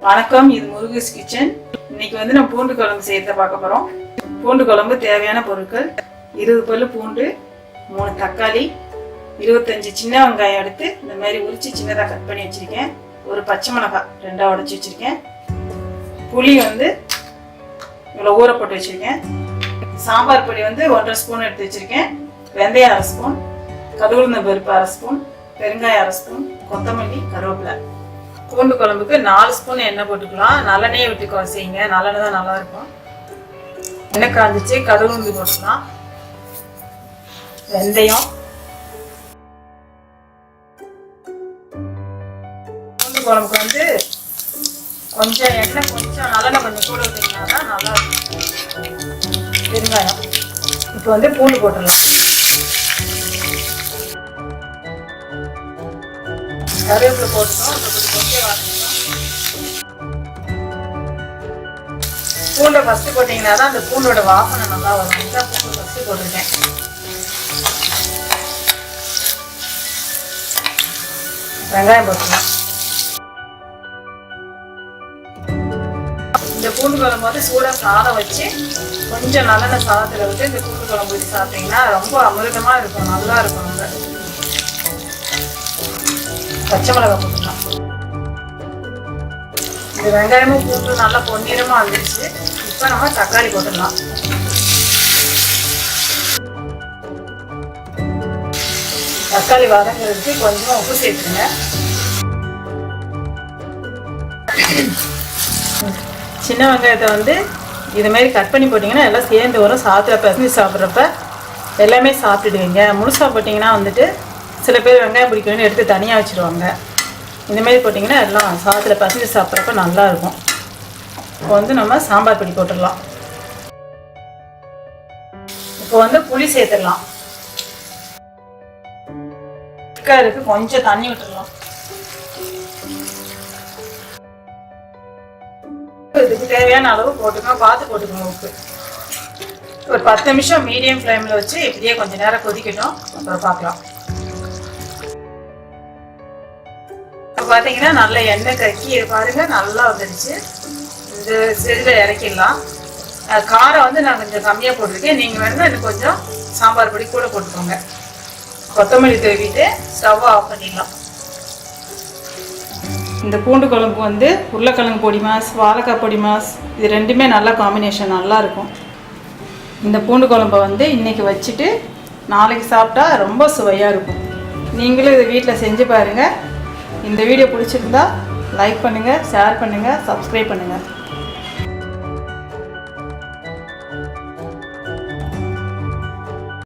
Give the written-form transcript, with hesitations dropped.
வணக்கம், இது முருகஸ் கிச்சன். இன்னைக்கு வந்து நம்ம பூண்டு குழம்பு செய்யறத பார்க்க போறோம். பூண்டு குழம்பு தேவையான பொருட்கள்: 20 பல்லு பூண்டு, 3 தக்காளி, 25 சின்ன வெங்காயம் எடுத்து இந்த மாதிரி உரிச்சு சின்னதாக கட் பண்ணி வச்சிருக்கேன். ஒரு பச்சை மிளகாய் 2ஆ உடைச்சி வச்சிருக்கேன். புளி வந்து இவ்வளோ ஊற போட்டு வச்சிருக்கேன். சாம்பார் பொடி வந்து 1.5 ஸ்பூன் எடுத்து வச்சிருக்கேன். வெந்தயம் 1/2 ஸ்பூன், கடுகு பருப்பு 1/2 ஸ்பூன், பெருங்காயம் 1/2 ஸ்பூன், கொத்தமல்லி, கருவேப்பிலை. பூண்டு குழம்புக்கு 4 ஸ்பூன் எண்ணெய் போட்டுக்கலாம். நல்லெண்ணெயை விட்டு செய்யுங்க, நல்லெண்ணெய் தான் நல்லா இருக்கும். எண்ணெய் காஞ்சிச்சு, கடுகு போட்டுக்கலாம். வெந்தயம், பூண்டு குழம்புக்கு வந்து கொஞ்சம் எண்ணெய், கொஞ்சம் நல்லெண்ணெய் கொஞ்சம் கூட விட்டீங்கன்னா தான் நல்லா இருக்கும். பெருங்காயம் இப்போ வந்து பூண்டு போட்டுடலாம். கருவேப்பிலை போட்டுட்டோம். கொஞ்சம் பூண்டை ஃபஸ்ட்டு போட்டிங்கன்னா தான் அந்த பூண்டோட வாசனை நல்லா வரும். இதுதான் பூண்டு ஃபஸ்ட்டு போட்டிருக்கேன். வெங்காயம் போட்டுக்கலாம். இந்த பூண்டு குழம்பு வந்து சூடாக சாதம் வச்சு கொஞ்சம் நல்லெண்ணெய் சாதத்தில் விட்டு இந்த பூண்டு குழம்பு வச்சு சாப்பிட்டீங்கன்னா ரொம்ப அமிர்தமாக இருக்கும், நல்லா இருக்கும். ரொம்ப பச்சை மிளகாய் போட்டுக்கலாம். இந்த வெங்காயமும் பூண்டு நல்லா பொன்னிறமாக வந்துருச்சு. இப்போ நம்ம தக்காளி போட்டுடலாம். தக்காளி வதங்கிறதுக்கு கொஞ்சம் உப்பு சேர்த்துங்க. சின்ன வெங்காயத்தை வந்து இது மாதிரி கட் பண்ணி போட்டிங்கன்னா எல்லாம் சேர்ந்து வரும். சாதத்தில் பிசைஞ்சு சாப்பிட்றப்ப எல்லாமே சாப்பிட்டுடுவீங்க. முழுசாக போட்டிங்கன்னா வந்துட்டு சில பேர் வெங்காயம் பிடிக்கணும்னு எடுத்து தனியாக வச்சுருவாங்க. இந்தமாரி போட்டிங்கன்னா எல்லாம் சாதத்தில் பசஞ்சு சாப்பிட்றப்ப நல்லாயிருக்கும். இப்போ வந்து நம்ம சாம்பார் பொடி போட்டுடலாம். இப்போ வந்து புளி சேர்த்துடலாம். இதுக்கு கொஞ்சம் தண்ணி விட்டுடலாம். இதுக்கு தேவையான அளவு போட்டுக்கோங்க, பார்த்து போட்டுக்கோங்க. உப்பு ஒரு 10 நிமிஷம் மீடியம் ஃப்ளேமில் வச்சு இப்படியே கொஞ்சம் நேரம் கொதிக்கட்டும். அப்புறம் பார்க்கலாம். பார்த்தீங்கன்னா நல்ல எண்ணெய் கக்கி பாருங்க, நல்லா வந்துடுச்சு. இந்த ஸ்டேஜில் இறக்கிடலாம். காரம் வந்து நான் கொஞ்சம் கம்மியாக போட்டிருக்கேன். நீங்கள் வேணுன்னா இன்னும் கொஞ்சம் சாம்பார் பொடி கூட போட்டுக்கோங்க. கொத்தமல்லி தூவிட்டு ஸ்டவ் ஆஃப் பண்ணிடலாம். இந்த பூண்டு குழம்பு வந்து உருளைக்கிழங்கு பொடிமாஸ், வாழைக்காய் பொடிமாஸ், இது ரெண்டுமே நல்ல காம்பினேஷன், நல்லாயிருக்கும். இந்த பூண்டு குழம்பை வந்து இன்றைக்கி வச்சுட்டு நாளைக்கு சாப்பிட்டா ரொம்ப சுவையாக இருக்கும். நீங்களும் இதை வீட்டில் செஞ்சு பாருங்கள். இந்த வீடியோ பிடிச்சிருந்தா லைக் பண்ணுங்கள், ஷேர் பண்ணுங்கள், சப்ஸ்கிரைப் பண்ணுங்கள்.